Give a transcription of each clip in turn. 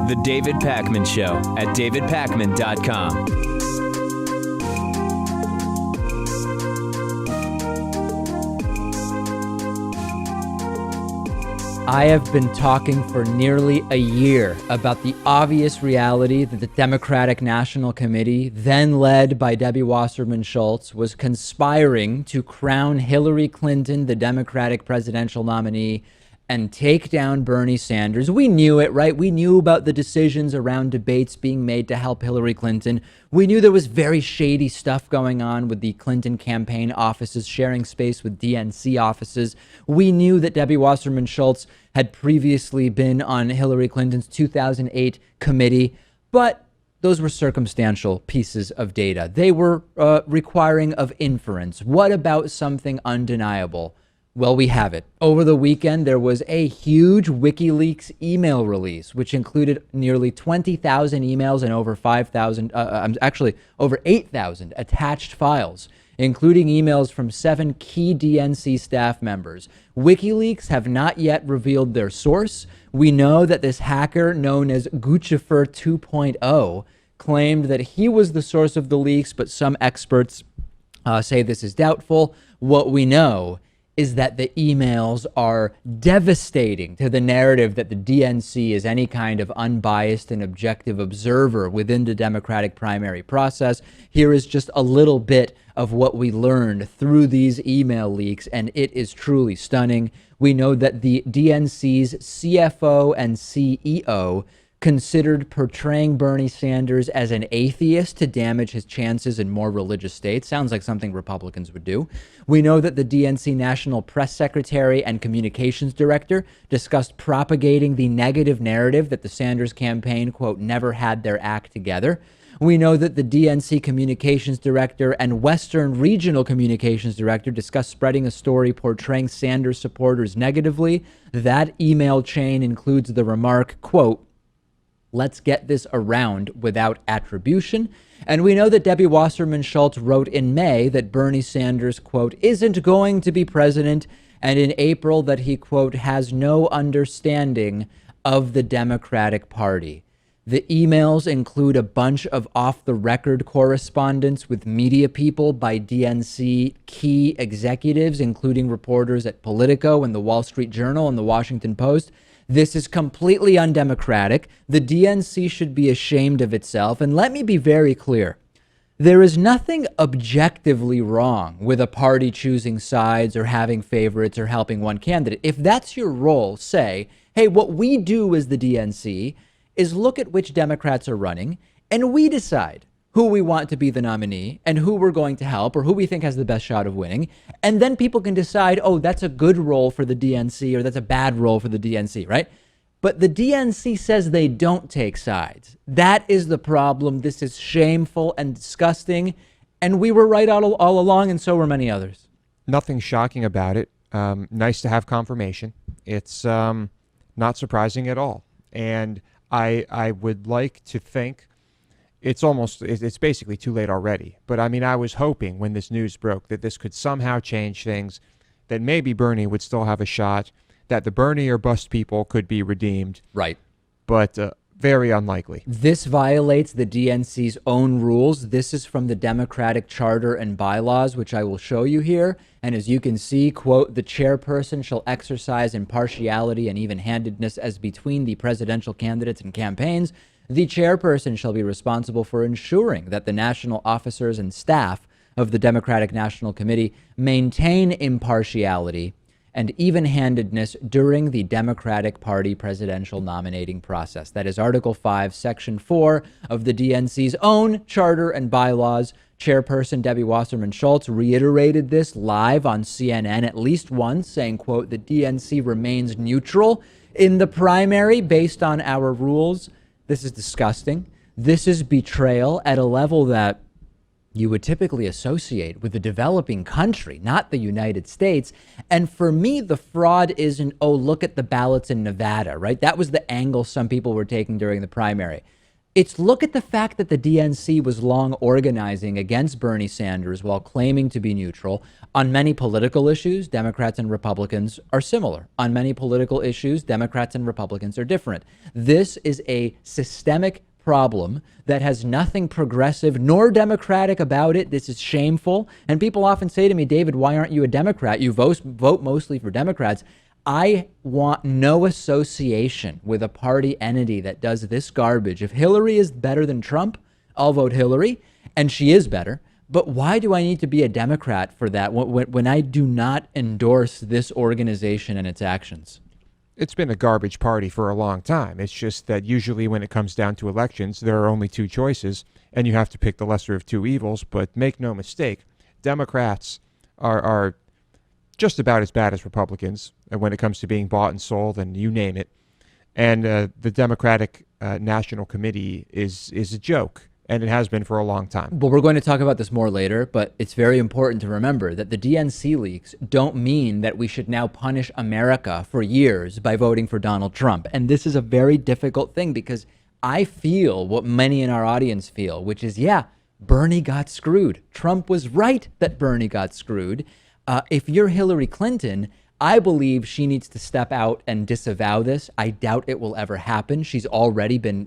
The David Pakman Show at davidpakman.com. I have been talking for nearly a year about the obvious reality that the Democratic National Committee, then led by Debbie Wasserman Schultz, was conspiring to crown Hillary Clinton the Democratic presidential nominee and take down Bernie Sanders. We knew it, right? We knew about the decisions around debates being made to help Hillary Clinton. We knew there was very shady stuff going on with the Clinton campaign offices sharing space with DNC offices. We knew that Debbie Wasserman Schultz had previously been on Hillary Clinton's 2008 committee, but those were circumstantial pieces of data. They were requiring of inference. What about something undeniable? Well, we have it. Over the weekend, there was a huge WikiLeaks email release, which included nearly 20,000 emails and over 5,000, over 8,000 attached files, including emails from 7 key DNC staff members. WikiLeaks have not yet revealed their source. We know that this hacker, known as Guccifer 2.0, claimed that he was the source of the leaks, but some experts say this is doubtful. What we know is that the emails are devastating to the narrative that the DNC is any kind of unbiased and objective observer within the Democratic primary process. Here is just a little bit of what we learned through these email leaks, and it is truly stunning. We know that the DNC's CFO and CEO considered portraying Bernie Sanders as an atheist to damage his chances in more religious states. Sounds like something Republicans would do. We know that the DNC National Press Secretary and Communications Director discussed propagating the negative narrative that the Sanders campaign, quote, never had their act together. We know that the DNC Communications Director and Western Regional Communications Director discussed spreading a story portraying Sanders supporters negatively. That email chain includes the remark, quote, let's get this around without attribution. And we know that Debbie Wasserman Schultz wrote in May that Bernie Sanders, quote, isn't going to be president, and in April that he, quote, has no understanding of the Democratic Party. The emails include a bunch of off-the-record correspondence with media people by DNC key executives, including reporters at Politico and the Wall Street Journal and the Washington Post. This is completely undemocratic. The DNC should be ashamed of itself. And let me be very clear. There is nothing objectively wrong with a party choosing sides or having favorites or helping one candidate. If that's your role, say, hey, what we do as the DNC is look at which Democrats are running and we decide who we want to be the nominee and who we're going to help or who we think has the best shot of winning. And then people can decide, oh, that's a good role for the DNC or that's a bad role for the DNC, right? But the DNC says they don't take sides. That is the problem. This is shameful and disgusting. And we were right all along, and so were many others. Nothing shocking about it. Nice to have confirmation. It's not surprising at all. And I would like to think it's basically too late already. But I mean, I was hoping when this news broke that this could somehow change things, that maybe Bernie would still have a shot, that the Bernie or bust people could be redeemed. Right. But very unlikely. This violates the DNC's own rules. This is from the Democratic Charter and Bylaws, which I will show you here. And as you can see, quote, the chairperson shall exercise impartiality and even-handedness as between the presidential candidates and campaigns. The chairperson shall be responsible for ensuring that the national officers and staff of the Democratic National Committee maintain impartiality and even-handedness during the Democratic Party presidential nominating process. That is Article 5, Section 4 of the DNC's own charter and bylaws. Chairperson Debbie Wasserman Schultz reiterated this live on CNN at least once, saying, quote, the DNC remains neutral in the primary based on our rules. This is disgusting. This is betrayal at a level that you would typically associate with a developing country, not the United States. And for me, the fraud isn't, oh, look at the ballots in Nevada, right? That was the angle some people were taking during the primary. It's look at the fact that the DNC was long organizing against Bernie Sanders while claiming to be neutral. On many political issues, Democrats and Republicans are similar. On many political issues, Democrats and Republicans are different. This is a systemic problem that has nothing progressive nor democratic about it. This is shameful. And people often say to me, David, why aren't you a Democrat? You vote mostly for Democrats. I want no association with a party entity that does this garbage. If Hillary is better than Trump, I'll vote Hillary, and she is better. But why do I need to be a Democrat for that when I do not endorse this organization and its actions? It's been a garbage party for a long time. It's just that usually when it comes down to elections, there are only two choices, and you have to pick the lesser of two evils. But make no mistake, Democrats are just about as bad as Republicans when it comes to being bought and sold and you name it. And the Democratic National Committee is a joke, and it has been for a long time. Well, we're going to talk about this more later, but it's very important to remember that the DNC leaks don't mean that we should now punish America for years by voting for Donald Trump. And this is a very difficult thing because I feel what many in our audience feel, which is, yeah, Bernie got screwed. Trump was right that Bernie got screwed. If you're Hillary Clinton, I believe she needs to step out and disavow this. I doubt it will ever happen. She's already been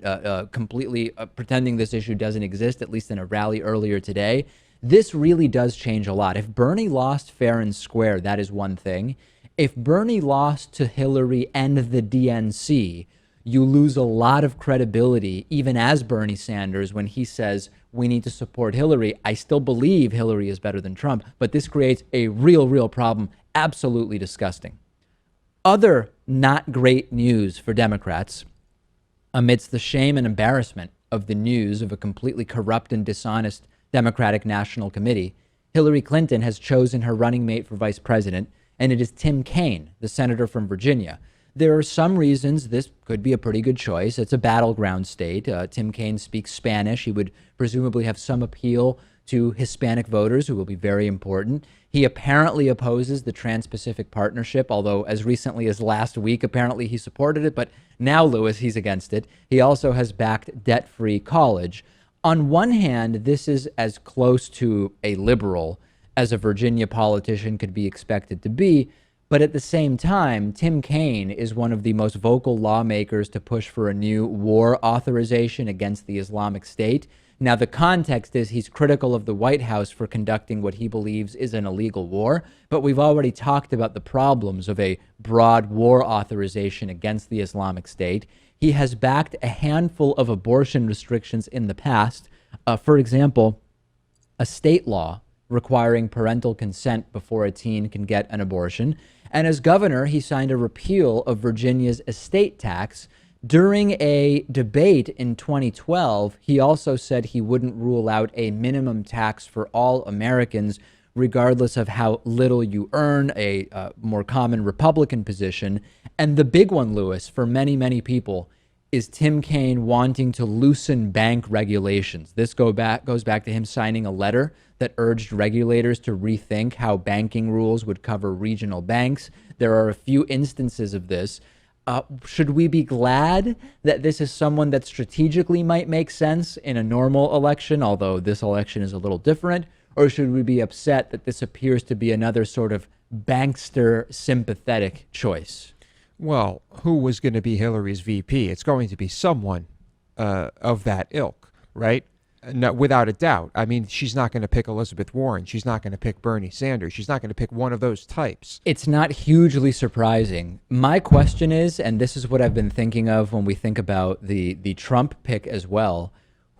completely pretending this issue doesn't exist, at least in a rally earlier today. This really does change a lot. If Bernie lost fair and square, that is one thing. If Bernie lost to Hillary and the DNC, you lose a lot of credibility, even as Bernie Sanders, when he says we need to support Hillary. I still believe Hillary is better than Trump, but this creates a real problem. Absolutely disgusting. Other not great news for Democrats amidst the shame and embarrassment of the news of a completely corrupt and dishonest Democratic National Committee, Hillary Clinton has chosen her running mate for vice president, and it is Tim Kaine, the senator from Virginia. There are some reasons this could be a pretty good choice. It's a battleground state. Tim Kaine speaks Spanish. He would presumably have some appeal to Hispanic voters, who will be very important. He apparently opposes the Trans-Pacific Partnership, although as recently as last week, apparently he supported it. But now, Lewis, he's against it. He also has backed debt-free college. On one hand, this is as close to a liberal as a Virginia politician could be expected to be. But at the same time, Tim Kaine is one of the most vocal lawmakers to push for a new war authorization against the Islamic State. Now, the context is he's critical of the White House for conducting what he believes is an illegal war. But we've already talked about the problems of a broad war authorization against the Islamic State. He has backed a handful of abortion restrictions in the past. For example, a state law requiring parental consent before a teen can get an abortion. And as governor, he signed a repeal of Virginia's estate tax. During a debate in 2012, he also said he wouldn't rule out a minimum tax for all Americans, regardless of how little you earn, a more common Republican position. And the big one, Lewis, for many, many people, is Tim Kaine wanting to loosen bank regulations. This goes back to him signing a letter that urged regulators to rethink how banking rules would cover regional banks. There are a few instances of this. Should we be glad that this is someone that strategically might make sense in a normal election, although this election is a little different? Or should we be upset that this appears to be another sort of bankster sympathetic choice? Well, who was going to be Hillary's VP? It's going to be someone of that ilk, right? No, without a doubt. I mean, she's not going to pick Elizabeth Warren. She's not going to pick Bernie Sanders. She's not going to pick one of those types. It's not hugely surprising. My question is, and this is what I've been thinking of when we think about the Trump pick as well,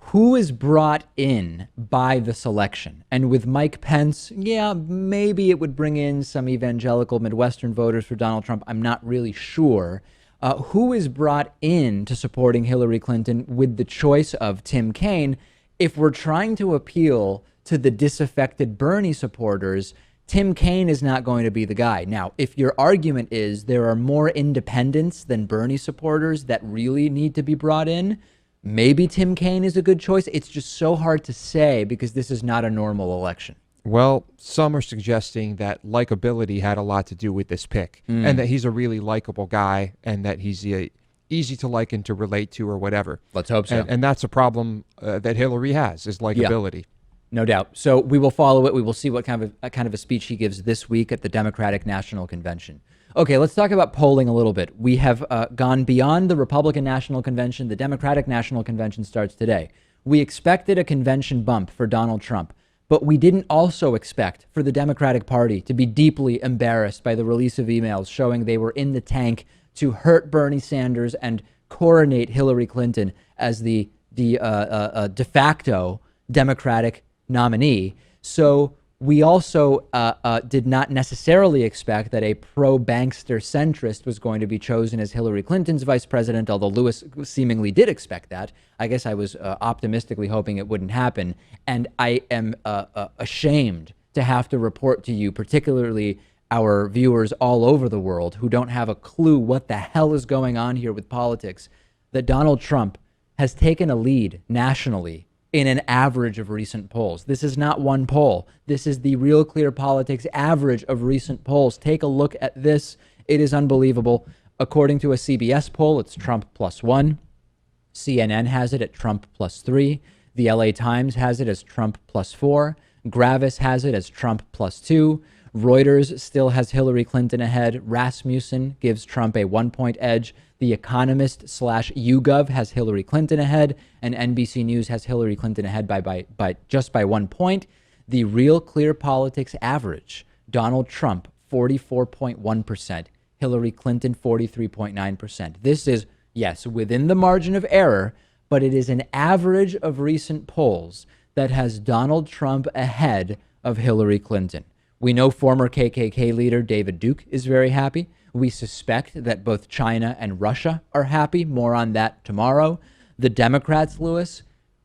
who is brought in by the selection? And with Mike Pence, yeah, maybe it would bring in some evangelical Midwestern voters for Donald Trump. I'm not really sure. Who is brought in to supporting Hillary Clinton with the choice of Tim Kaine? If we're trying to appeal to the disaffected Bernie supporters, Tim Kaine is not going to be the guy. Now, if your argument is there are more independents than Bernie supporters that really need to be brought in, maybe Tim Kaine is a good choice. It's just so hard to say because this is not a normal election. Well, some are suggesting that likability had a lot to do with this pick and that he's a really likable guy and that he's easy to like and to relate to or whatever. Let's hope so. And that's a problem that Hillary has, is likability. No doubt. So we will follow it. We will see what kind of a speech he gives this week at the Democratic National Convention. Okay, let's talk about polling a little bit. We have gone beyond the Republican National Convention. The Democratic National Convention starts today. We expected a convention bump for Donald Trump, but we didn't also expect for the Democratic Party to be deeply embarrassed by the release of emails showing they were in the tank to hurt Bernie Sanders and coronate Hillary Clinton as the de facto Democratic nominee. So we also did not necessarily expect that a pro-bankster centrist was going to be chosen as Hillary Clinton's vice president, although Lewis seemingly did expect that. I guess I was optimistically hoping it wouldn't happen. And I am ashamed to have to report to you, particularly our viewers all over the world who don't have a clue what the hell is going on here with politics, that Donald Trump has taken a lead nationally in an average of recent polls. This is not one poll. This is the Real Clear Politics average of recent polls. Take a look at this. It is unbelievable. According to a CBS poll, it's Trump +1. CNN has it at Trump +3. The LA Times has it as Trump +4. Gravis has it as Trump +2. Reuters still has Hillary Clinton ahead. Rasmussen gives Trump a 1-point edge. The Economist /YouGov has Hillary Clinton ahead, and NBC News has Hillary Clinton ahead by just by 1 point. The Real Clear Politics average: Donald Trump 44.1%, Hillary Clinton 43.9%. This is, yes, within the margin of error, but it is an average of recent polls that has Donald Trump ahead of Hillary Clinton. We know former KKK leader David Duke is very happy. We suspect that both China and Russia are happy. More on that tomorrow. The Democrats, Lewis,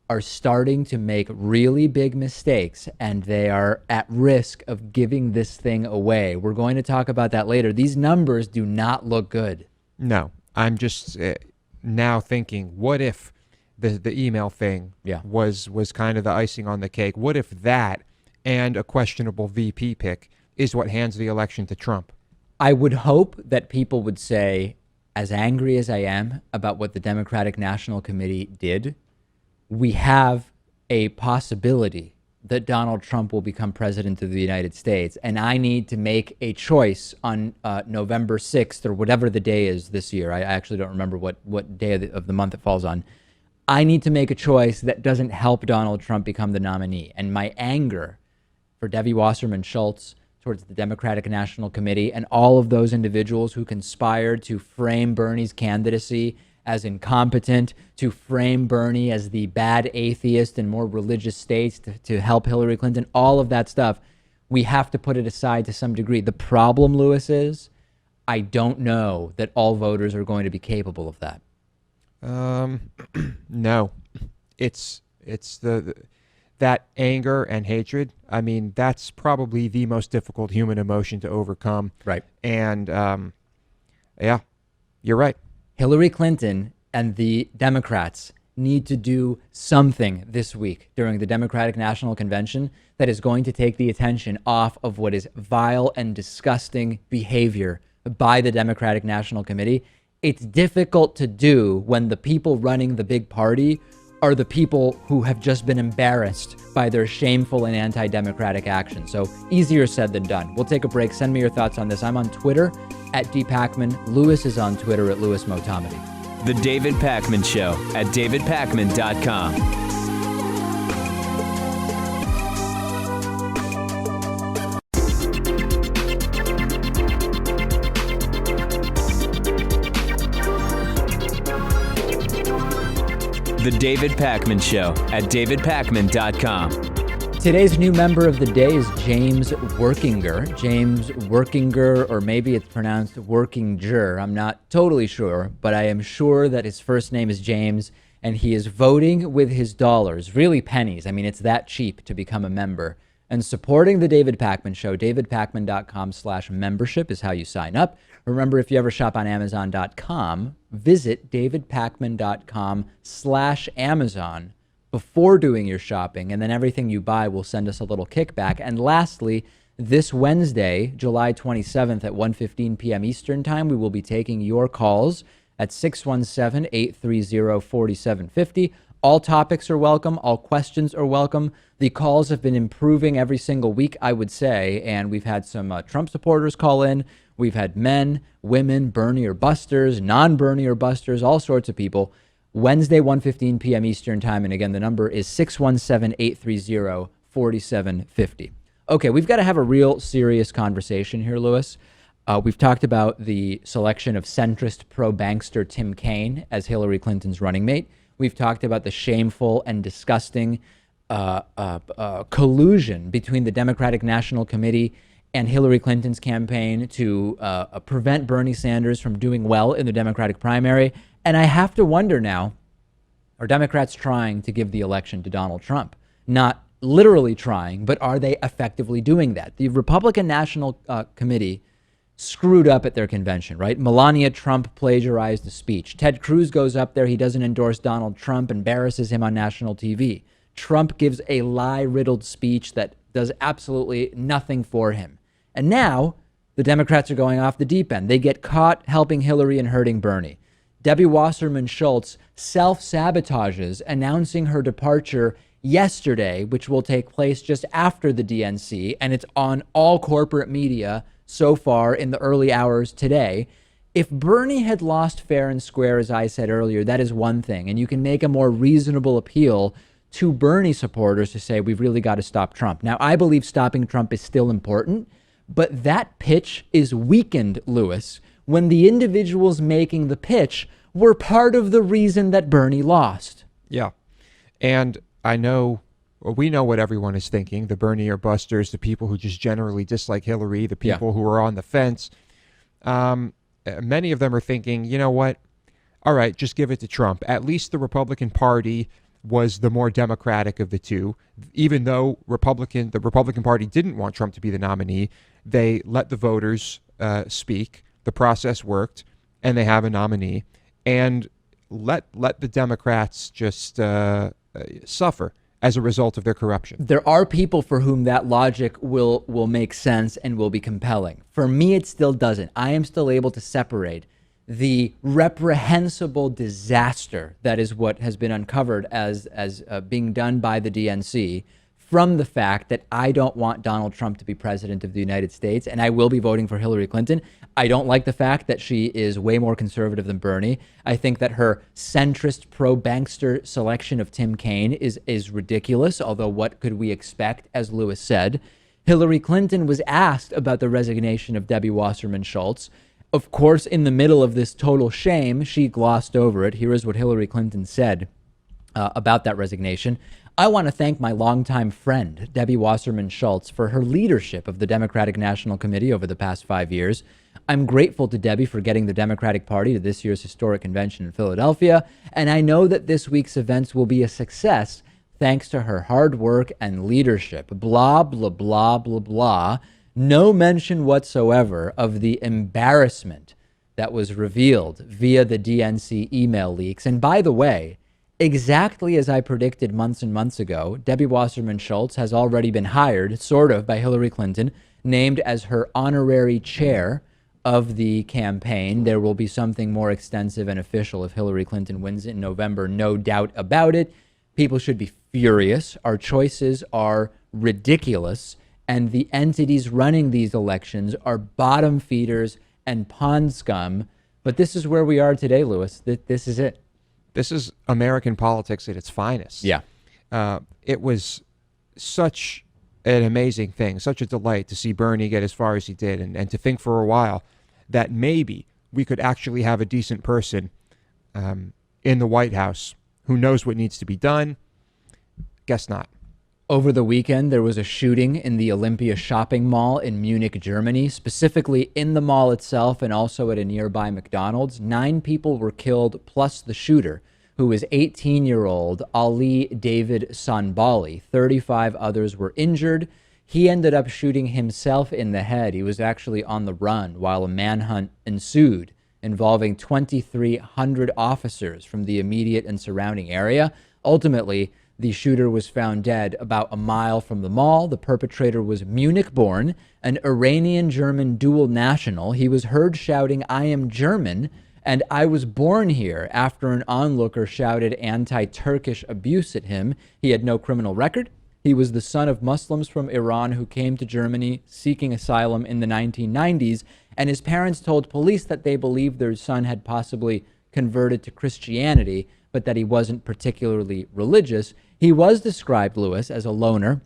are starting to make really big mistakes, and they are at risk of giving this thing away. We're going to talk about that later. These numbers do not look good. No, I'm just now thinking, what if the email thing was kind of the icing on the cake? What if that and a questionable VP pick is what hands the election to Trump? I would hope that people would say, as angry as I am about what the Democratic National Committee did, we have a possibility that Donald Trump will become president of the United States, and I need to make a choice on November 6th or whatever the day is this year. I actually don't remember what day of the month it falls on. I need to make a choice that doesn't help Donald Trump become the nominee. And my anger for Debbie Wasserman Schultz towards the Democratic National Committee and all of those individuals who conspired to frame Bernie's candidacy as incompetent, to frame Bernie as the bad atheist in more religious states to help Hillary Clinton, all of that stuff, we have to put it aside to some degree. The problem, Lewis, is I don't know that all voters are going to be capable of that. No, it's that anger and hatred. I mean, that's probably the most difficult human emotion to overcome. Right. And yeah, you're right. Hillary Clinton and the Democrats need to do something this week during the Democratic National Convention that is going to take the attention off of what is vile and disgusting behavior by the Democratic National Committee. It's difficult to do when the people running the big party are the people who have just been embarrassed by their shameful and anti-democratic actions. So easier said than done. We'll take a break. Send me your thoughts on this. I'm on Twitter at @dpacman. Lewis is on Twitter at @LewisMotamedy. The David Pakman Show at davidpakman.com. The David Pakman Show at davidpakman.com. Today's new member of the day is James Workinger. James Workinger, or maybe it's pronounced Workinger. I'm not totally sure, but I am sure that his first name is James, and he is voting with his dollars, really pennies. I mean, it's that cheap to become a member. And supporting the David Pakman Show, davidpakman.com/membership is how you sign up. Remember, if you ever shop on Amazon.com, visit davidpakman.com/Amazon before doing your shopping, and then everything you buy will send us a little kickback. And lastly, this Wednesday, July 27th at 1:15 p.m. Eastern Time, we will be taking your calls at 617-830-4750. All topics are welcome. All questions are welcome. The calls have been improving every single week, I would say, and we've had some Trump supporters call in. We've had men, women, Bernie or busters, non-Bernie or busters, all sorts of people. Wednesday, 1:15 p.m. Eastern Time. And again, the number is 617-830-4750. Okay, we've got to have a real serious conversation here, Lewis. We've talked about the selection of centrist pro-bankster Tim Kaine as Hillary Clinton's running mate. We've talked about the shameful and disgusting collusion between the Democratic National Committee and Hillary Clinton's campaign to prevent Bernie Sanders from doing well in the Democratic primary. And I have to wonder now, are Democrats trying to give the election to Donald Trump? Not literally trying, but are they effectively doing that? The Republican National Committee screwed up at their convention, right? Melania Trump plagiarized the speech. Ted Cruz goes up there. He doesn't endorse Donald Trump, embarrasses him on national TV. Trump gives a lie-riddled speech that does absolutely nothing for him. And now the Democrats are going off the deep end. They get caught helping Hillary and hurting Bernie. Debbie Wasserman Schultz self-sabotages, announcing her departure yesterday, which will take place just after the DNC, and it's on all corporate media so far in the early hours today. If Bernie had lost fair and square, as I said earlier, that is one thing, and you can make a more reasonable appeal to Bernie supporters to say, we've really got to stop Trump. Now, I believe stopping Trump is still important, but that pitch is weakened, Lewis, when the individuals making the pitch were part of the reason that Bernie lost. Yeah. And we know what everyone is thinking, the Bernie or busters, the people who just generally dislike Hillary, the people who are on the fence. Many of them are thinking, you know what? All right, just give it to Trump. At least the Republican Party was the more democratic of the two. Even though the Republican Party didn't want Trump to be the nominee, they let the voters speak. The process worked, and they have a nominee. And let the Democrats just suffer as a result of their corruption. There are people for whom that logic will make sense and will be compelling. For me, it still doesn't. I am still able to separate the reprehensible disaster that is what has been uncovered as being done by the DNC from the fact that I don't want Donald Trump to be president of the United States, and I will be voting for Hillary Clinton. I don't like the fact that she is way more conservative than Bernie. I think that her centrist pro-bankster selection of Tim Kaine is ridiculous, although what could we expect, as Lewis said. Hillary Clinton was asked about the resignation of Debbie Wasserman Schultz. Of course, in the middle of this total shame, she glossed over it. Here is what Hillary Clinton said about that resignation. I want to thank my longtime friend, Debbie Wasserman Schultz, for her leadership of the Democratic National Committee over the past 5 years. I'm grateful to Debbie for getting the Democratic Party to this year's historic convention in Philadelphia, and I know that this week's events will be a success thanks to her hard work and leadership. Blah, blah, blah, blah, blah. No mention whatsoever of the embarrassment that was revealed via the DNC email leaks. And by the way, exactly as I predicted months and months ago, Debbie Wasserman Schultz has already been hired, sort of, by Hillary Clinton, named as her honorary chair of the campaign. There will be something more extensive and official if Hillary Clinton wins in November, no doubt about it. People should be furious. Our choices are ridiculous, and the entities running these elections are bottom feeders and pond scum. But this is where we are today, Lewis. This is it. This is American politics at its finest. Yeah. It was such an amazing thing, such a delight to see Bernie get as far as he did, and to think for a while that maybe we could actually have a decent person in the White House who knows what needs to be done. Guess not. Over the weekend, there was a shooting in the Olympia shopping mall in Munich, Germany, specifically in the mall itself and also at a nearby McDonald's. 9 people were killed, plus the shooter, who was 18-year-old Ali David Sonboly. 35 others were injured. He ended up shooting himself in the head. He was actually on the run while a manhunt ensued, involving 2,300 officers from the immediate and surrounding area. Ultimately, the shooter was found dead about a mile from the mall. The perpetrator was Munich-born, an Iranian-German dual national. He was heard shouting, "I am German," And I was born here after an onlooker shouted anti-Turkish abuse at him. He had no criminal record. He was the son of Muslims from Iran who came to Germany seeking asylum in the 1990s. And his parents told police that they believed their son had possibly converted to Christianity, but that he wasn't particularly religious. He was described, Lewis, as a loner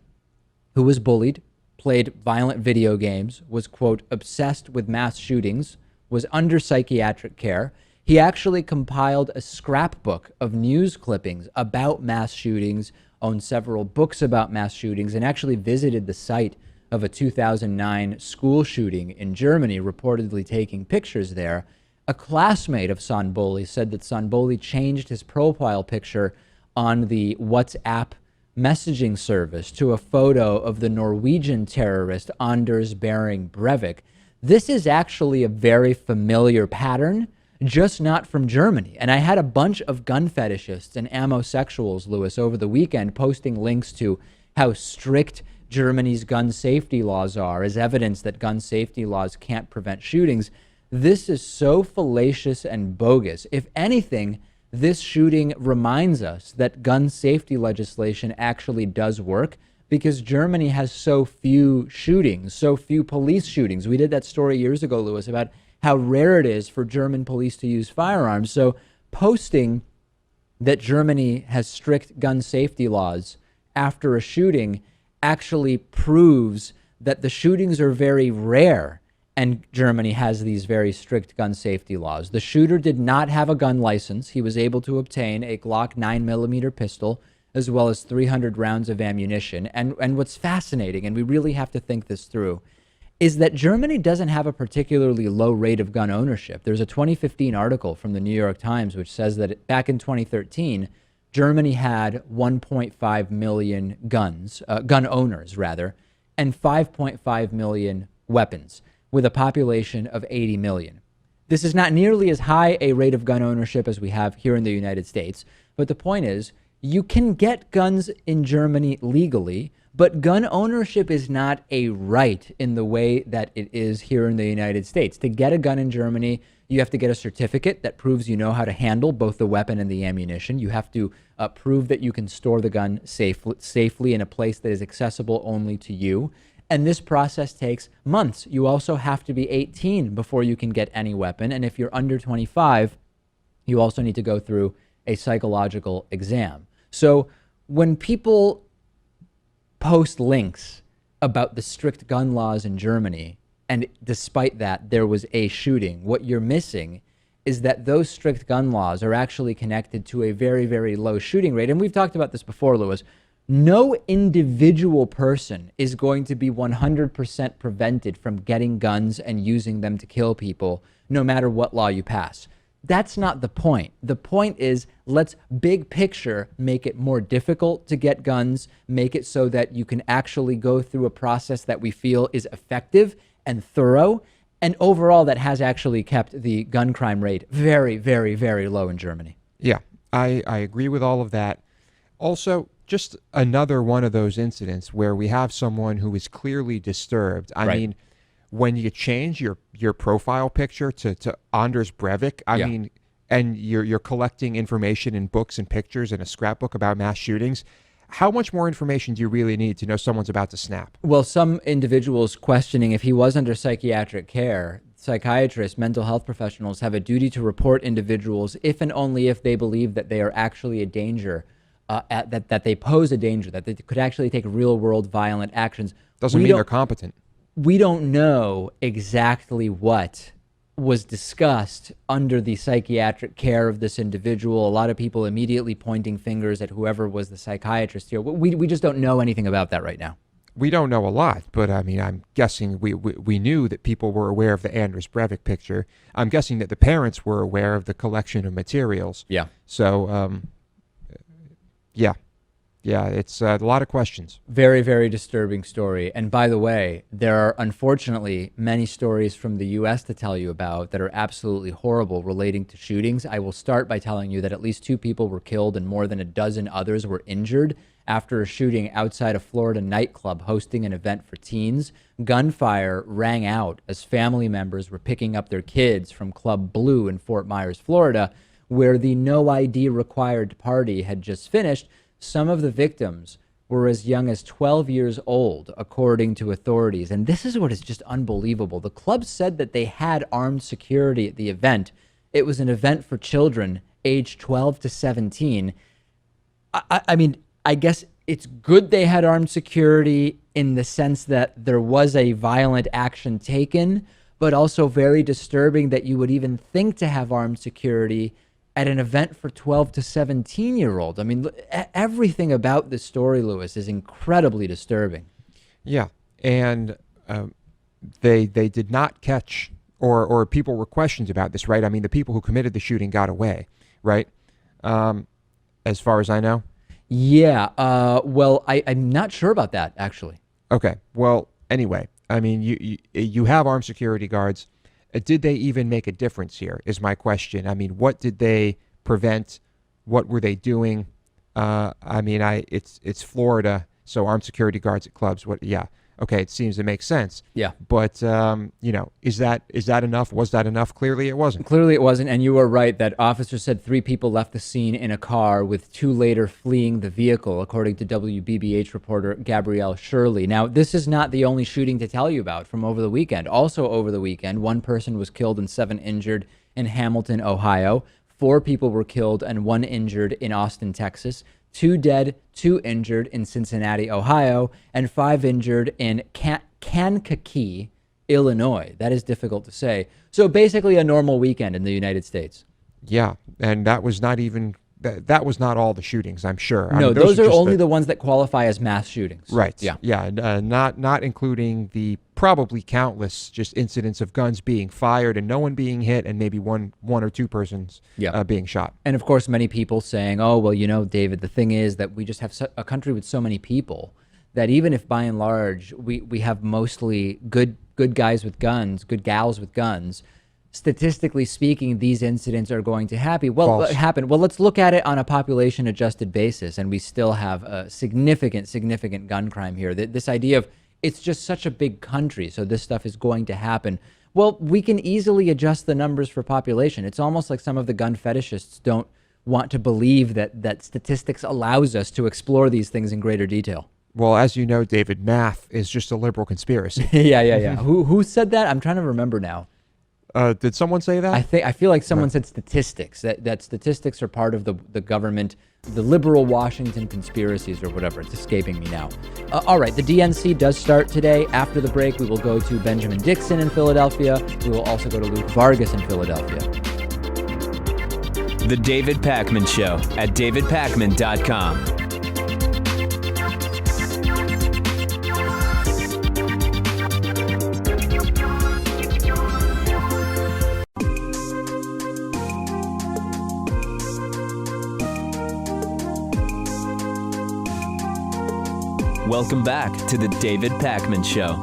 who was bullied, played violent video games, was, quote, obsessed with mass shootings, was under psychiatric care. He actually compiled a scrapbook of news clippings about mass shootings, owned several books about mass shootings, and actually visited the site of a 2009 school shooting in Germany, reportedly taking pictures there. A classmate of Sonboly said that Sonboly changed his profile picture on the WhatsApp messaging service to a photo of the Norwegian terrorist Anders Behring Breivik. This is actually a very familiar pattern, just not from Germany. And I had a bunch of gun fetishists and ammosexuals, Lewis, over the weekend posting links to how strict Germany's gun safety laws are as evidence that gun safety laws can't prevent shootings. This is so fallacious and bogus. If anything, this shooting reminds us that gun safety legislation actually does work because Germany has so few shootings, so few police shootings. We did that story years ago, Lewis, about how rare it is for German police to use firearms. So posting that Germany has strict gun safety laws after a shooting actually proves that the shootings are very rare and Germany has these very strict gun safety laws. The shooter did not have a gun license. He was able to obtain a Glock 9mm pistol as well as 300 rounds of ammunition. And what's fascinating, and we really have to think this through, is that Germany doesn't have a particularly low rate of gun ownership. There's a 2015 article from the New York Times which says that back in 2013, Germany had 1.5 million gun owners rather, and 5.5 million weapons, with a population of 80 million. This is not nearly as high a rate of gun ownership as we have here in the United States, but the point is, you can get guns in Germany legally, but gun ownership is not a right in the way that it is here in the United States. To get a gun in Germany, you have to get a certificate that proves you know how to handle both the weapon and the ammunition. You have to prove that you can store the gun safely in a place that is accessible only to you. And this process takes months. You also have to be 18 before you can get any weapon. And if you're under 25, you also need to go through a psychological exam. So when people post links about the strict gun laws in Germany, and despite that, there was a shooting, what you're missing is that those strict gun laws are actually connected to a very, very low shooting rate. And we've talked about this before, Lewis. No individual person is going to be 100% prevented from getting guns and using them to kill people, no matter what law you pass. That's not the point. The point is, let's big picture make it more difficult to get guns, make it so that you can actually go through a process that we feel is effective and thorough. And overall, that has actually kept the gun crime rate very, very, very low in Germany. Yeah, I agree with all of that. Also, just another one of those incidents where we have someone who is clearly disturbed. I mean, when you change your profile picture to Anders Breivik, I mean, and you're collecting information in books and pictures and a scrapbook about mass shootings, how much more information do you really need to know someone's about to snap? Well, some individuals questioning if he was under psychiatric care, psychiatrists, mental health professionals have a duty to report individuals if and only if they believe that they are actually a danger, that they pose a danger, that they could actually take real-world violent actions. Doesn't mean they're competent. We don't know exactly what was discussed under the psychiatric care of this individual. A lot of people immediately pointing fingers at whoever was the psychiatrist here. We just don't know anything about that right now. We don't know a lot, but I mean, I'm guessing we knew that people were aware of the Anders Breivik picture. I'm guessing that the parents were aware of the collection of materials. Yeah. So, yeah, it's a lot of questions. Very, very disturbing story. And by the way, there are unfortunately many stories from the U.S. to tell you about that are absolutely horrible relating to shootings. I will start by telling you that at least 2 people were killed and more than a dozen others were injured after a shooting outside a Florida nightclub hosting an event for teens. Gunfire rang out as family members were picking up their kids from Club Blu in Fort Myers, Florida, where the no ID required party had just finished. Some of the victims were as young as 12 years old, according to authorities. And this is what is just unbelievable. The club said that they had armed security at the event. It was an event for children aged 12 to 17. I mean, I guess it's good they had armed security in the sense that there was a violent action taken, but also very disturbing that you would even think to have armed security at an event for 12 to 17-year-olds. I mean, everything about this story, Louis, is incredibly disturbing. Yeah, and they did not catch, or people were questioned about this, right? I mean, the people who committed the shooting got away, right? As far as I know. Yeah, well, I'm not sure about that, actually. Okay, well, anyway, I mean, you have armed security guards. Did they even make a difference here is my question. I mean, what did they prevent? What were they doing? I mean, it's Florida, so armed security guards at clubs. Yeah. Okay, it seems to make sense. Yeah. But, is that enough? Was that enough? Clearly it wasn't. Clearly it wasn't, and you were right that officers said 3 people left the scene in a car, with 2 later fleeing the vehicle, according to WBBH reporter Gabrielle Shirley. Now, this is not the only shooting to tell you about from over the weekend. Also over the weekend, 1 person was killed and 7 injured in Hamilton, Ohio. 4 people were killed and 1 injured in Austin, Texas. 2 dead, 2 injured in Cincinnati, Ohio, and 5 injured in Kankakee, Illinois. That is difficult to say. So basically a normal weekend in the United States. Yeah, and that was not even that was not all the shootings, I'm sure. No, those are only the ones that qualify as mass shootings. Right. Yeah. Yeah. Not including the probably countless just incidents of guns being fired and no one being hit, and maybe one or 2 persons being shot. And of course, many people saying, "Oh, well, David, the thing is that we just have a country with so many people that even if by and large we have mostly good guys with guns, good gals with guns." Statistically speaking, these incidents are going to happen. Well, let's look at it on a population-adjusted basis, and we still have a significant gun crime here. This idea of it's just such a big country, so this stuff is going to happen. Well, we can easily adjust the numbers for population. It's almost like some of the gun fetishists don't want to believe that statistics allows us to explore these things in greater detail. Well, as you know, David, math is just a liberal conspiracy. Yeah. Who said that? I'm trying to remember now. Did someone say that? I feel like someone said statistics, that statistics are part of the government, the liberal Washington conspiracies or whatever. It's escaping me now. All right, the DNC does start today. After the break, we will go to Benjamin Dixon in Philadelphia. We will also go to Luke Vargas in Philadelphia. The David Pakman Show at davidpakman.com. Welcome back to the David Pakman Show.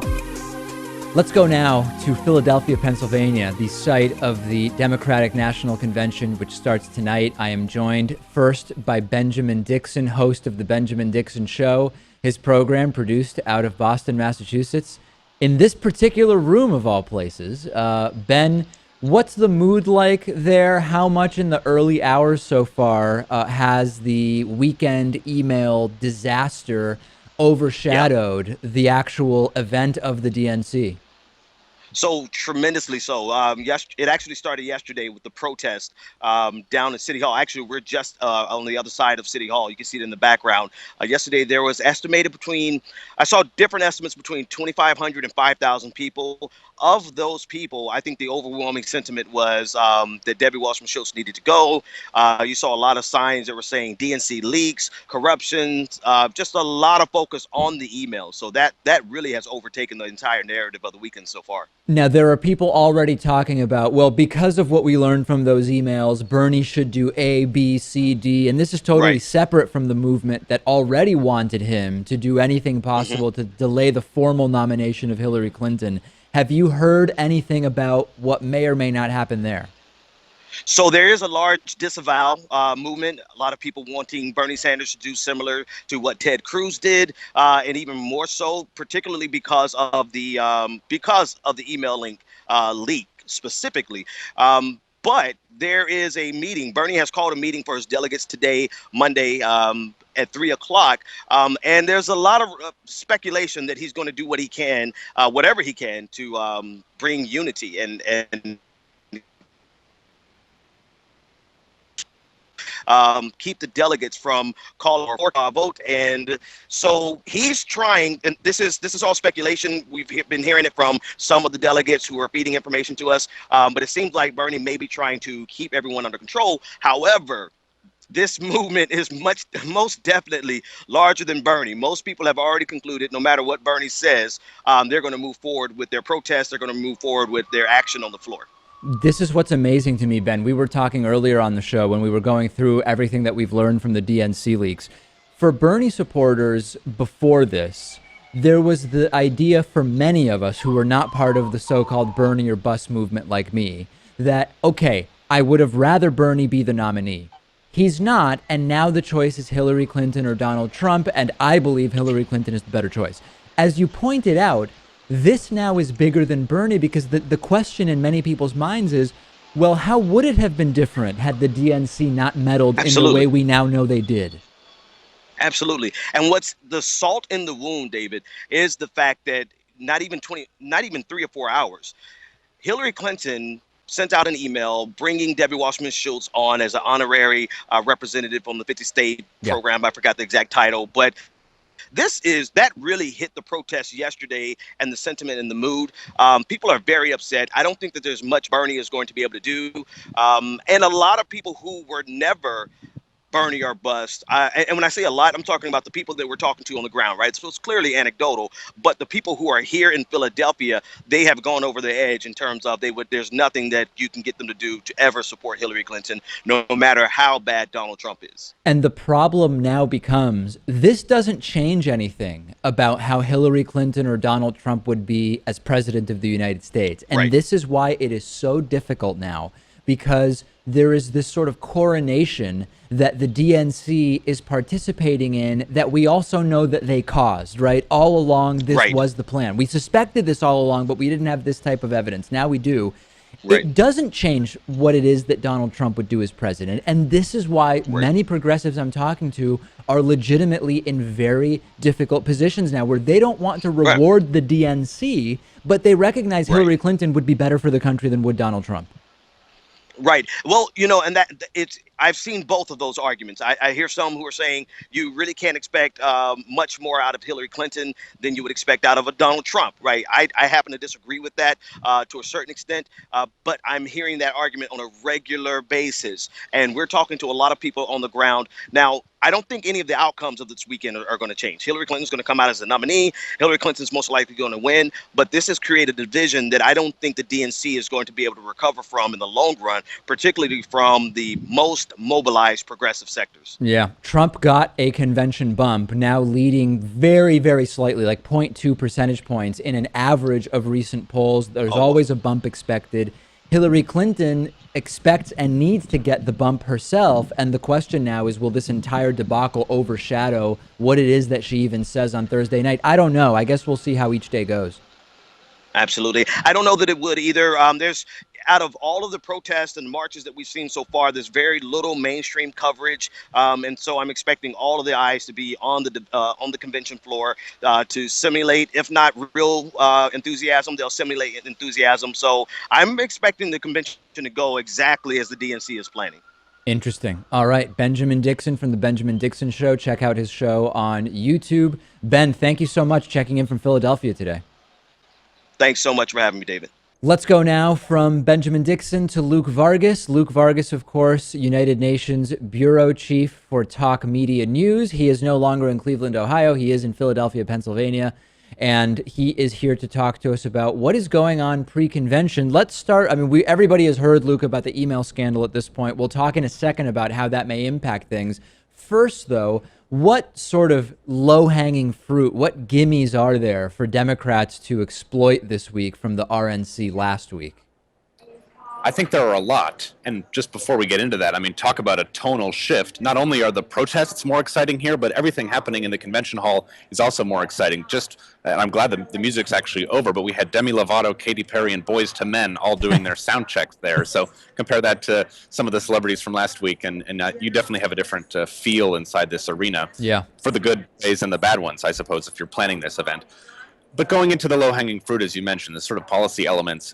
Let's go now to Philadelphia, Pennsylvania, the site of the Democratic National Convention, which starts tonight. I am joined first by Benjamin Dixon, host of The Benjamin Dixon Show, his program produced out of Boston, Massachusetts. In this particular room of all places, Ben, what's the mood like there? How much in the early hours so far has the weekend email disaster overshadowed the actual event of the DNC? So tremendously so. It actually started yesterday with the protest down at City Hall. Actually, we're just on the other side of City Hall. You can see it in the background. Yesterday, there was estimated I saw different estimates between 2,500 and 5,000 people. Of those people, I think the overwhelming sentiment was that Debbie Wasserman Schultz needed to go. You saw a lot of signs that were saying DNC leaks, corruption, just a lot of focus on the emails. So that really has overtaken the entire narrative of the weekend so far. Now, there are people already talking about, well, because of what we learned from those emails, Bernie should do A, B, C, D. And this is totally separate from the movement that already wanted him to do anything possible to delay the formal nomination of Hillary Clinton. Have you heard anything about what may or may not happen there? So there is a large disavow movement. A lot of people wanting Bernie Sanders to do similar to what Ted Cruz did, and even more so, particularly because of the email link leak specifically. But there is a meeting. Bernie has called a meeting for his delegates today, Monday, at 3 o'clock. And there's a lot of speculation that he's going to do what he can, whatever he can, to bring unity and keep the delegates from calling for a vote. And so he's trying, and this is all speculation. We've been hearing it from some of the delegates who are feeding information to us. But it seems like Bernie may be trying to keep everyone under control. However, this movement is most definitely larger than Bernie. Most people have already concluded, no matter what Bernie says, they're going to move forward with their protests. They're going to move forward with their action on the floor. This is what's amazing to me, Ben. We were talking earlier on the show when we were going through everything that we've learned from the DNC leaks. For Bernie supporters before this, there was the idea for many of us who were not part of the so-called Bernie or bust movement like me, that, okay, I would have rather Bernie be the nominee. He's not, and now the choice is Hillary Clinton or Donald Trump, and I believe Hillary Clinton is the better choice. As you pointed out, this now is bigger than Bernie because the question in many people's minds is, well, how would it have been different had the DNC not meddled in the way we now know they did? Absolutely. And what's the salt in the wound, David, is the fact that not even 3 or 4 hours, Hillary Clinton sent out an email bringing Debbie Wasserman Schultz on as an honorary representative on the 50 state program. I forgot the exact title, but that really hit the protest yesterday and the sentiment and the mood. People are very upset. I don't think that there's much Bernie is going to be able to do. And a lot of people who were never Bernie or bust. And when I say a lot, I'm talking about the people that we're talking to on the ground, right? So it's clearly anecdotal, but the people who are here in Philadelphia, they have gone over the edge in terms of there's nothing that you can get them to do to ever support Hillary Clinton, no matter how bad Donald Trump is. And the problem now becomes, this doesn't change anything about how Hillary Clinton or Donald Trump would be as president of the United States. And This is why it is so difficult now, because there is this sort of coronation that the DNC is participating in that we also know that they caused, right? All along, this was the plan. We suspected this all along, but we didn't have this type of evidence. Now we do. It doesn't change what it is that Donald Trump would do as president. And this is why many progressives I'm talking to are legitimately in very difficult positions now, where they don't want to reward the DNC, but they recognize Hillary Clinton would be better for the country than would Donald Trump. Right. Well, and I've seen both of those arguments. I hear some who are saying you really can't expect much more out of Hillary Clinton than you would expect out of a Donald Trump. Right. I happen to disagree with that to a certain extent, but I'm hearing that argument on a regular basis. And we're talking to a lot of people on the ground. Now, I don't think any of the outcomes of this weekend are going to change. Hillary Clinton's going to come out as the nominee. Hillary Clinton's most likely going to win. But this has created a division that I don't think the DNC is going to be able to recover from in the long run, particularly from the most mobilized progressive sectors. Yeah. Trump got a convention bump, now leading very, very slightly, like 0.2 percentage points in an average of recent polls. There's always a bump expected. Hillary Clinton expects and needs to get the bump herself. And the question now is, will this entire debacle overshadow what it is that she even says on Thursday night? I don't know. I guess we'll see how each day goes. Absolutely. I don't know that it would either. There's out of all of the protests and marches that we've seen so far, there's very little mainstream coverage. And so I'm expecting all of the eyes to be on the convention floor to simulate, if not real enthusiasm, they'll simulate enthusiasm. So I'm expecting the convention to go exactly as the DNC is planning. Interesting. All right. Benjamin Dixon from The Benjamin Dixon Show. Check out his show on YouTube. Ben, thank you so much checking in from Philadelphia today. Thanks so much for having me, David. Let's go now from Benjamin Dixon to Luke Vargas. Luke Vargas, of course, United Nations Bureau Chief for Talk Media News. He is no longer in Cleveland, Ohio. He is in Philadelphia, Pennsylvania. And he is here to talk to us about what is going on pre-convention. Let's start. I mean, everybody has heard, Luke, about the email scandal at this point. We'll talk in a second about how that may impact things. First, though, what sort of low-hanging fruit, what gimmies are there for Democrats to exploit this week from the RNC last week? I think there are a lot. And just before we get into that, I mean, talk about a tonal shift. Not only are the protests more exciting here, but everything happening in the convention hall is also more exciting. And I'm glad the music's actually over, but we had Demi Lovato, Katy Perry, and Boyz II Men all doing their sound checks there. So compare that to some of the celebrities from last week, and you definitely have a different feel inside this arena. Yeah. For the good days and the bad ones, I suppose, if you're planning this event. But going into the low-hanging fruit, as you mentioned, the sort of policy elements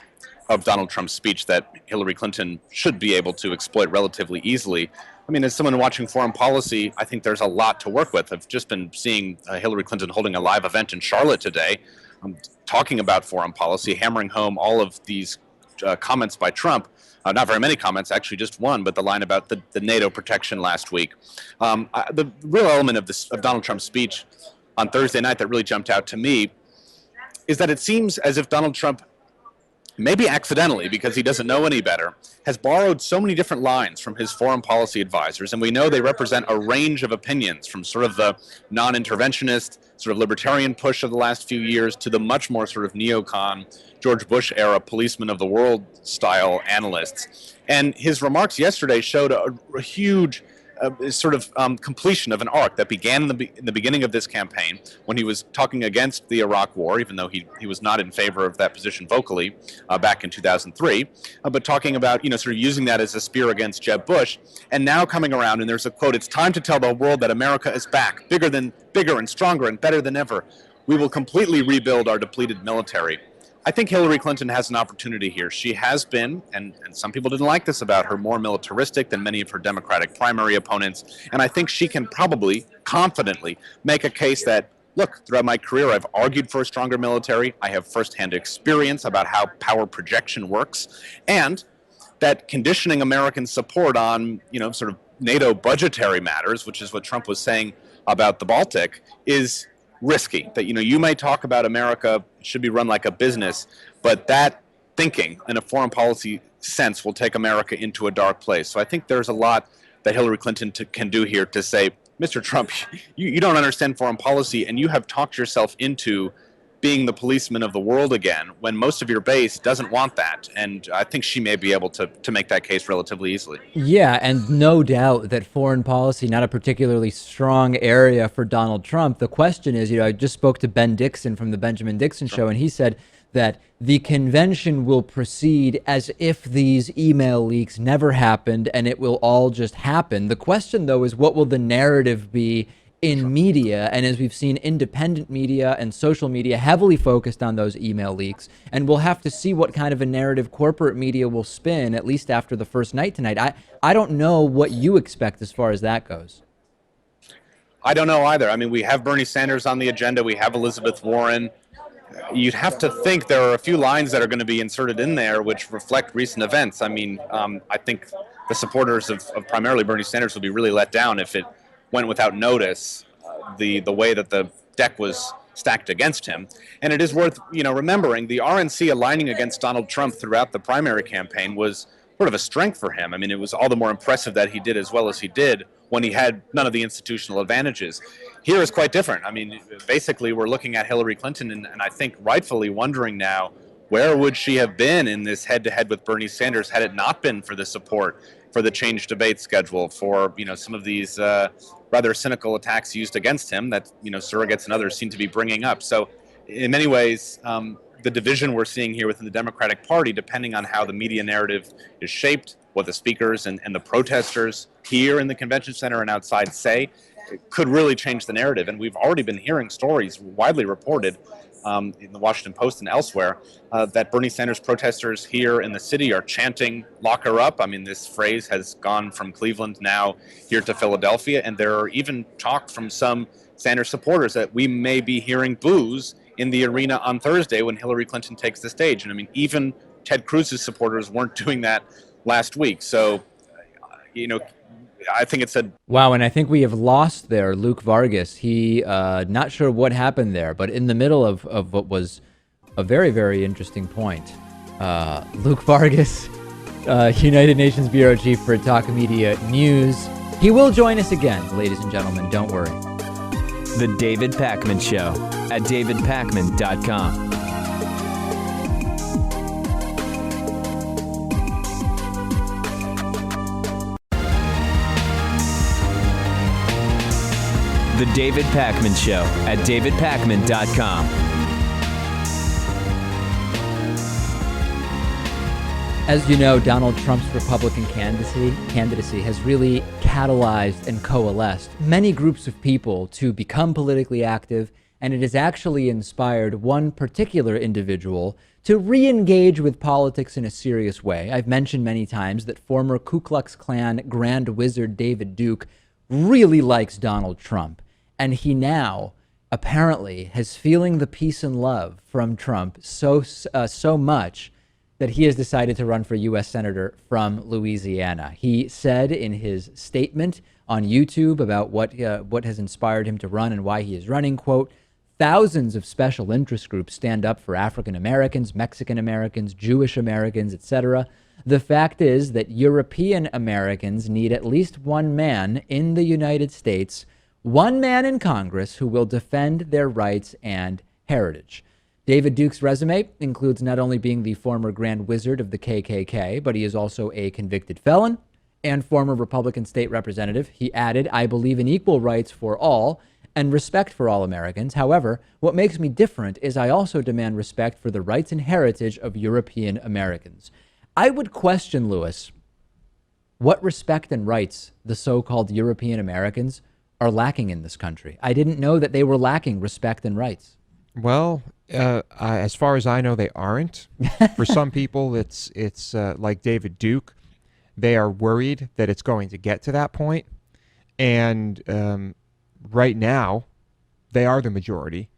of Donald Trump's speech that Hillary Clinton should be able to exploit relatively easily. I mean, as someone watching foreign policy, I think there's a lot to work with. I've just been seeing Hillary Clinton holding a live event in Charlotte today, talking about foreign policy, hammering home all of these comments by Trump. Not very many comments, actually just one, but the line about the NATO protection last week. The real element of Donald Trump's speech on Thursday night that really jumped out to me is that it seems as if Donald Trump, maybe accidentally because he doesn't know any better, has borrowed so many different lines from his foreign policy advisors, and we know they represent a range of opinions from sort of the non-interventionist, sort of libertarian push of the last few years to the much more sort of neocon, George Bush era policeman of the world style analysts. And his remarks yesterday showed a huge completion of an arc that began in the beginning of this campaign when he was talking against the Iraq War, even though he was not in favor of that position vocally back in 2003, but talking about, sort of using that as a spear against Jeb Bush, and now coming around, and there's a quote, "It's time to tell the world that America is back, bigger and stronger and better than ever. We will completely rebuild our depleted military." I think Hillary Clinton has an opportunity here. She has been, and some people didn't like this about her, more militaristic than many of her Democratic primary opponents. And I think she can probably confidently make a case that, look, throughout my career, I've argued for a stronger military. I have firsthand experience about how power projection works, and that conditioning American support on, sort of NATO budgetary matters, which is what Trump was saying about the Baltic, is risky. That you may talk about America should be run like a business, but that thinking in a foreign policy sense will take America into a dark place. So I think there's a lot that Hillary Clinton can do here to say, Mr. Trump, you don't understand foreign policy, and you have talked yourself into being the policeman of the world again when most of your base doesn't want that. And I think she may be able to make that case relatively easily. Yeah, and no doubt that foreign policy, not a particularly strong area for Donald Trump. The question is, I just spoke to Ben Dixon from the Benjamin Dixon Show, and he said that the convention will proceed as if these email leaks never happened and it will all just happen. The question, though, is what will the narrative be in media? And as we've seen, independent media and social media heavily focused on those email leaks, and we'll have to see what kind of a narrative corporate media will spin, at least after the first night tonight. I don't know what you expect as far as that goes. I don't know either. I mean, we have Bernie Sanders on the agenda. We have Elizabeth Warren. You'd have to think there are a few lines that are going to be inserted in there which reflect recent events. I mean, I think the supporters of primarily Bernie Sanders will be really let down if it went without notice, the way that the deck was stacked against him. And it is worth remembering the RNC aligning against Donald Trump throughout the primary campaign was sort of a strength for him. I mean, it was all the more impressive that he did as well as he did when he had none of the institutional advantages. Here is quite different. I mean, basically we're looking at Hillary Clinton and I think rightfully wondering now, where would she have been in this head-to-head with Bernie Sanders had it not been for the support for the change debate schedule, for some of these rather cynical attacks used against him that surrogates and others seem to be bringing up. So in many ways, the division we're seeing here within the Democratic Party, depending on how the media narrative is shaped, what the speakers and the protesters here in the convention center and outside say, could really change the narrative. And we've already been hearing stories widely reported in the Washington Post and elsewhere that Bernie Sanders protesters here in the city are chanting "lock her up." I mean, this phrase has gone from Cleveland now here to Philadelphia, and there are even talk from some Sanders supporters that we may be hearing boos in the arena on Thursday when Hillary Clinton takes the stage. And I mean, even Ted Cruz's supporters weren't doing that last week. So, I think it's a... Wow, and I think we have lost there Luke Vargas. He, not sure what happened there, but in the middle of what was a very, very interesting point, Luke Vargas, United Nations Bureau Chief for Talk Media News. He will join us again, ladies and gentlemen, don't worry. The David Pakman Show at davidpakman.com. The David Pakman Show at davidpakman.com. As you know, Donald Trump's Republican candidacy has really catalyzed and coalesced many groups of people to become politically active, and it has actually inspired one particular individual to re-engage with politics in a serious way. I've mentioned many times that former Ku Klux Klan Grand Wizard David Duke really likes Donald Trump, and he now apparently has feeling the peace and love from Trump so much that he has decided to run for U.S. Senator from Louisiana. He said in his statement on YouTube about what has inspired him to run and why he is running, quote, "Thousands of special interest groups stand up for African Americans, Mexican Americans, Jewish Americans, etc. The fact is that European Americans need at least one man in the United States, one man in Congress who will defend their rights and heritage." David Duke's resume includes not only being the former Grand Wizard of the KKK, but he is also a convicted felon and former Republican state representative. He added, "I believe in equal rights for all and respect for all Americans. However, what makes me different is I also demand respect for the rights and heritage of European Americans." I would question, Lewis, what respect and rights the so-called European Americans are lacking in this country. I didn't know that they were lacking respect and rights. Well, as far as I know, they aren't. For some people, it's like David Duke. They are worried that it's going to get to that point. And right now, they are the majority.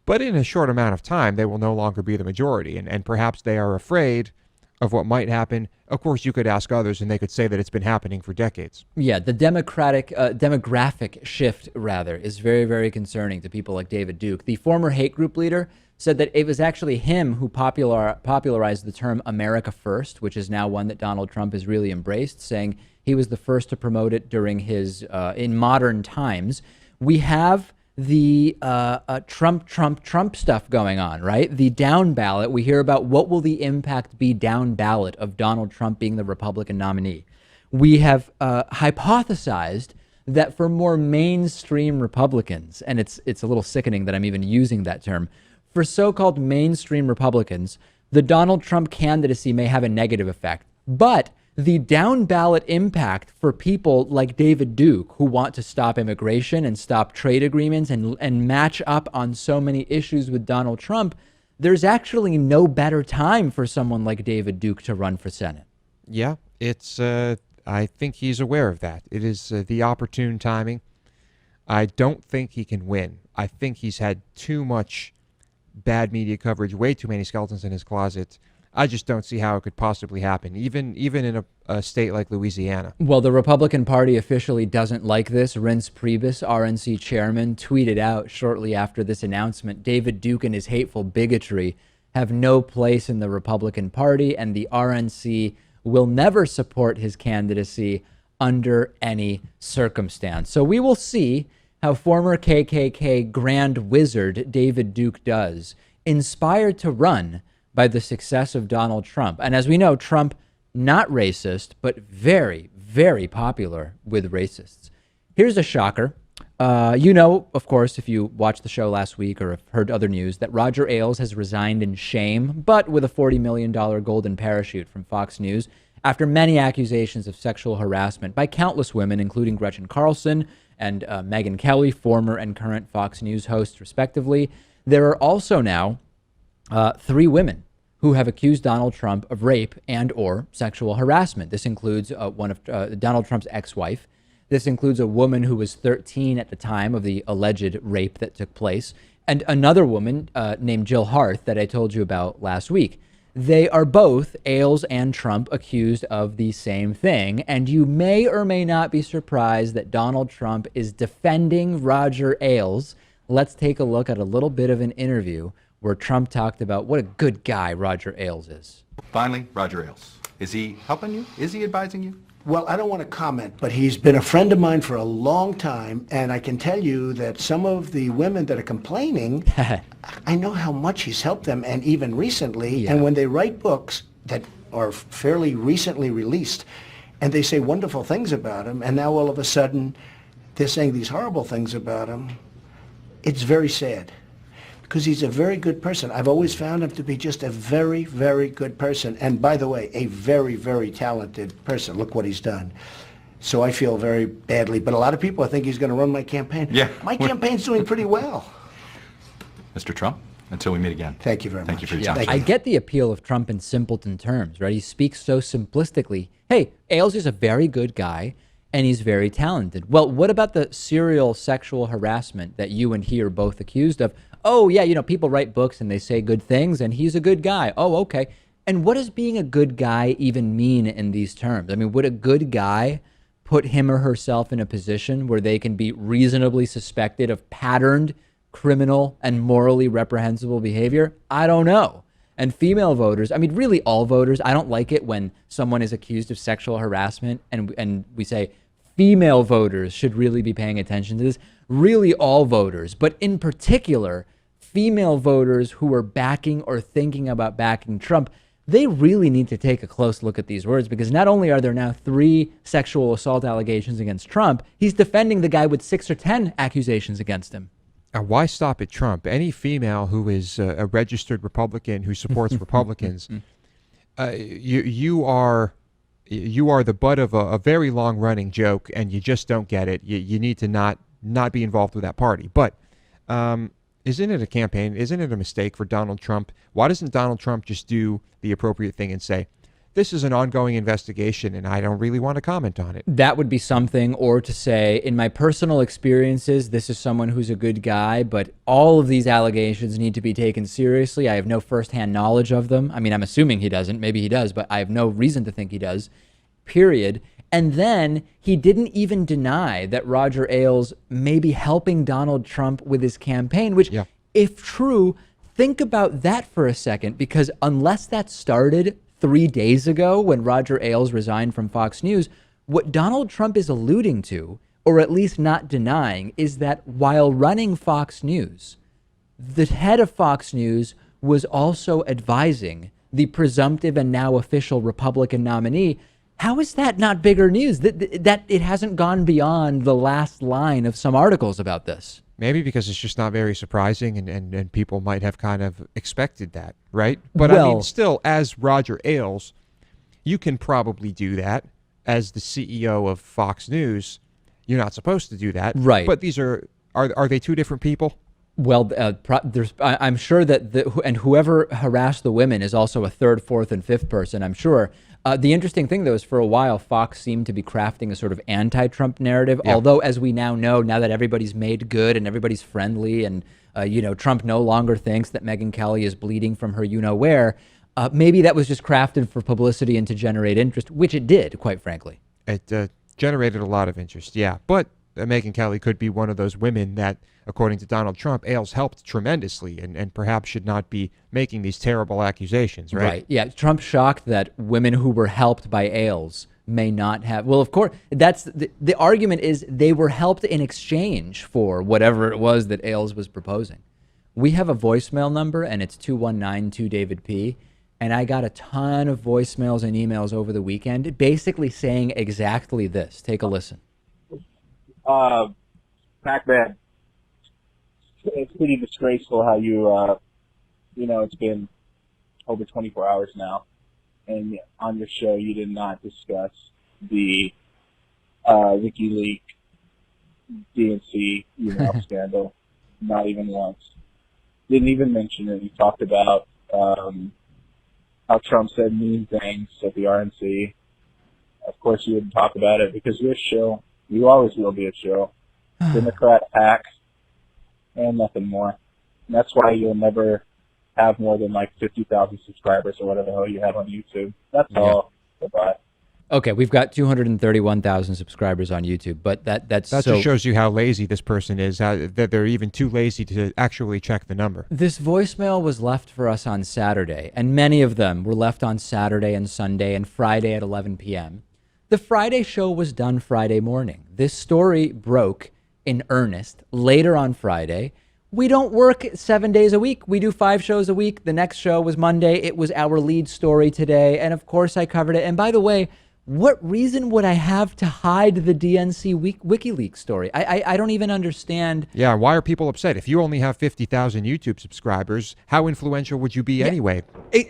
But in a short amount of time, they will no longer be the majority. And perhaps they are afraid of what might happen. Of course, you could ask others, and they could say that it's been happening for decades. Yeah, the demographic shift, rather, is very, very concerning to people like David Duke. The former hate group leader said that it was actually him who popularized the term America First, which is now one that Donald Trump has really embraced, saying he was the first to promote it during his, in modern times. We have the Trump stuff going on, right? The down ballot. We hear about what will the impact be down ballot of Donald Trump being the Republican nominee. We have hypothesized that for more mainstream Republicans, and it's a little sickening that I'm even using that term, for so-called mainstream Republicans, the Donald Trump candidacy may have a negative effect, but the down ballot impact for people like David Duke, who want to stop immigration and stop trade agreements and match up on so many issues with Donald Trump, there's actually no better time for someone like David Duke to run for Senate. Yeah, it's. I think he's aware of that. It is the opportune timing. I don't think he can win. I think he's had too much bad media coverage, way too many skeletons in his closet. I just don't see how it could possibly happen, even in a state like Louisiana. Well, the Republican Party officially doesn't like this. Reince Priebus, RNC chairman, tweeted out shortly after this announcement, David Duke and his hateful bigotry have no place in the Republican Party, and the RNC will never support his candidacy under any circumstance. So we will see how former KKK Grand Wizard David Duke does, inspired to run by the success of Donald Trump. And as we know, Trump, not racist, but very, very popular with racists. Here's a shocker. You know, of course, if you watched the show last week or have heard other news, that Roger Ailes has resigned in shame, but with a $40 million golden parachute from Fox News after many accusations of sexual harassment by countless women, including Gretchen Carlson and Megyn Kelly, former and current Fox News hosts, respectively. There are also now 3 women who have accused Donald Trump of rape and or sexual harassment. This includes one of Donald Trump's ex-wife. This includes a woman who was 13 at the time of the alleged rape that took place, and another woman named Jill Harth that I told you about last week. They are both, Ailes and Trump, accused of the same thing, and you may or may not be surprised that Donald Trump is defending Roger Ailes. Let's take a look at a little bit of an interview where Trump talked about what a good guy Roger Ailes is. Finally, Roger Ailes. Is he helping you? Is he advising you? Well, I don't want to comment, but he's been a friend of mine for a long time, and I can tell you that some of the women that are complaining, I know how much he's helped them, and even recently, Yeah. and when they write books that are fairly recently released, and they say wonderful things about him, and now all of a sudden, they're saying these horrible things about him, it's very sad. Because he's a very good person. I've always found him to be just a very, very good person. And by the way, a very, very talented person. Look what he's done. So I feel very badly. But a lot of people, I think he's going to run my campaign. Yeah. My campaign's doing pretty well. Mr. Trump, until we meet again. Thank you very much. Thank you for your Yeah, time. Thank I you. get the appeal of Trump in simpleton terms, right? He speaks so simplistically. Hey, Ailes is a very good guy, and he's very talented. Well, what about the serial sexual harassment that you and he are both accused of? Oh, yeah, you know, people write books and they say good things, and he's a good guy. Oh, okay. And what does being a good guy even mean in these terms? I mean, would a good guy put him or herself in a position where they can be reasonably suspected of patterned criminal and morally reprehensible behavior? I don't know. And female voters, I mean, really all voters, I don't like it when someone is accused of sexual harassment and we say female voters should really be paying attention to this. Really all voters, but in particular, female voters who are backing or thinking about backing Trump, they really need to take a close look at these words, because not only are there now 3 sexual assault allegations against Trump, he's defending the guy with 6 or 10 accusations against him. And why stop at Trump? Any female who is a registered Republican who supports Republicans, you are the butt of a very long-running joke, and you just don't get it. You need to not be involved with that party. But isn't it a campaign? Isn't it a mistake for Donald Trump? Why doesn't Donald Trump just do the appropriate thing and say, this is an ongoing investigation and I don't really want to comment on it? That would be something. Or to say, in my personal experiences, this is someone who's a good guy, but all of these allegations need to be taken seriously. I have no firsthand knowledge of them. I mean, I'm assuming he doesn't. Maybe he does, but I have no reason to think he does, period. And then he didn't even deny that Roger Ailes may be helping Donald Trump with his campaign, which, if true, think about that for a second, because unless that started 3 days ago when Roger Ailes resigned from Fox News, what Donald Trump is alluding to, or at least not denying, is that while running Fox News, the head of Fox News was also advising the presumptive and now official Republican nominee. How is that not bigger news? That it hasn't gone beyond the last line of some articles about this. Maybe because it's just not very surprising, and people might have kind of expected that, right? But Well, I mean, still, as Roger Ailes, you can probably do that. As the CEO of Fox News, you're not supposed to do that. Right. But these are they 2 different people? Well, I'm sure that and whoever harassed the women is also a 3rd, 4th, and 5th person, I'm sure. The interesting thing, though, is for a while, Fox seemed to be crafting a sort of anti-Trump narrative. Yeah. Although, as we now know, now that everybody's made good and everybody's friendly and, Trump no longer thinks that Megyn Kelly is bleeding from her you-know-where, maybe that was just crafted for publicity and to generate interest, which it did, quite frankly. It generated a lot of interest, yeah. But Megyn Kelly could be one of those women that, according to Donald Trump, Ailes helped tremendously and perhaps should not be making these terrible accusations, right? Right, yeah. Trump's shocked that women who were helped by Ailes may not have. Well, of course, that's the argument is they were helped in exchange for whatever it was that Ailes was proposing. We have a voicemail number, and it's 219-2-DAVID-P. And I got a ton of voicemails and emails over the weekend basically saying exactly this. Take a listen. Pac-Man, it's pretty disgraceful how you, it's been over 24 hours now, and on your show you did not discuss the WikiLeaks DNC email scandal, not even once. Didn't even mention it. You talked about how Trump said mean things at the RNC. Of course you wouldn't talk about it because you're a shill. You always will be a shill. Democrat hack and nothing more. And that's why you'll never have more than like 50,000 subscribers or whatever the hell you have on YouTube. That's all. Goodbye. Okay, we've got 231,000 subscribers on YouTube, but that just shows you how lazy this person is, that they're even too lazy to actually check the number. This voicemail was left for us on Saturday, and many of them were left on Saturday and Sunday and Friday at 11 p.m. The Friday show was done Friday morning. This story broke in earnest later on Friday. We don't work 7 days a week. We do 5 shows a week. The next show was Monday. It was our lead story today, and of course I covered it. And by the way, What reason would I have to hide the DNC WikiLeaks story? I don't even understand. Yeah, why are people upset? If you only have 50,000 YouTube subscribers, how influential would you be anyway?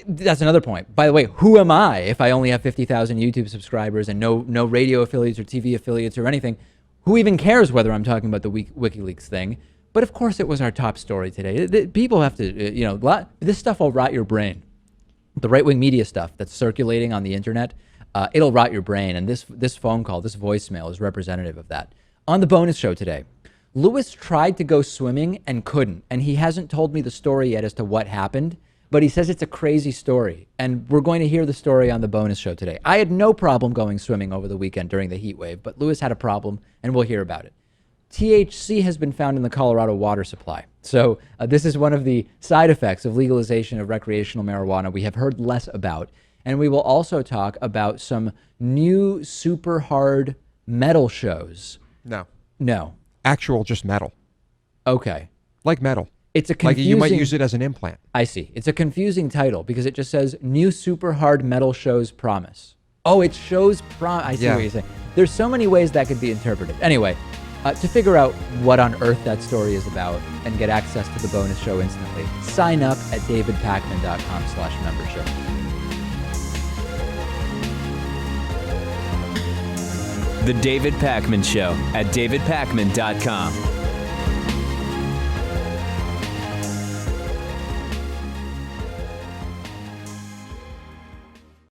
That's another point. By the way, who am I if I only have 50,000 YouTube subscribers and no radio affiliates or TV affiliates or anything? Who even cares whether I'm talking about the WikiLeaks thing? But of course it was our top story today. People have to, this stuff will rot your brain. The right-wing media stuff that's circulating on the internet, it'll rot your brain. And this phone call, this voicemail is representative of that. On the bonus show today, Lewis tried to go swimming and couldn't. And he hasn't told me the story yet as to what happened, but he says it's a crazy story. And we're going to hear the story on the bonus show today. I had no problem going swimming over the weekend during the heat wave, but Lewis had a problem, and we'll hear about it. THC has been found in the Colorado water supply. So this is one of the side effects of legalization of recreational marijuana we have heard less about. And we will also talk about some new super hard metal shows. No. Actual just metal. Okay. Like metal. It's a confusing... Like you might use it as an implant. I see. It's a confusing title because it just says new super hard metal shows promise. Oh, it shows I see what you're saying. There's so many ways that could be interpreted. Anyway, to figure out what on earth that story is about and get access to the bonus show instantly, sign up at davidpakman.com/membership. The David Pakman Show at davidpakman.com.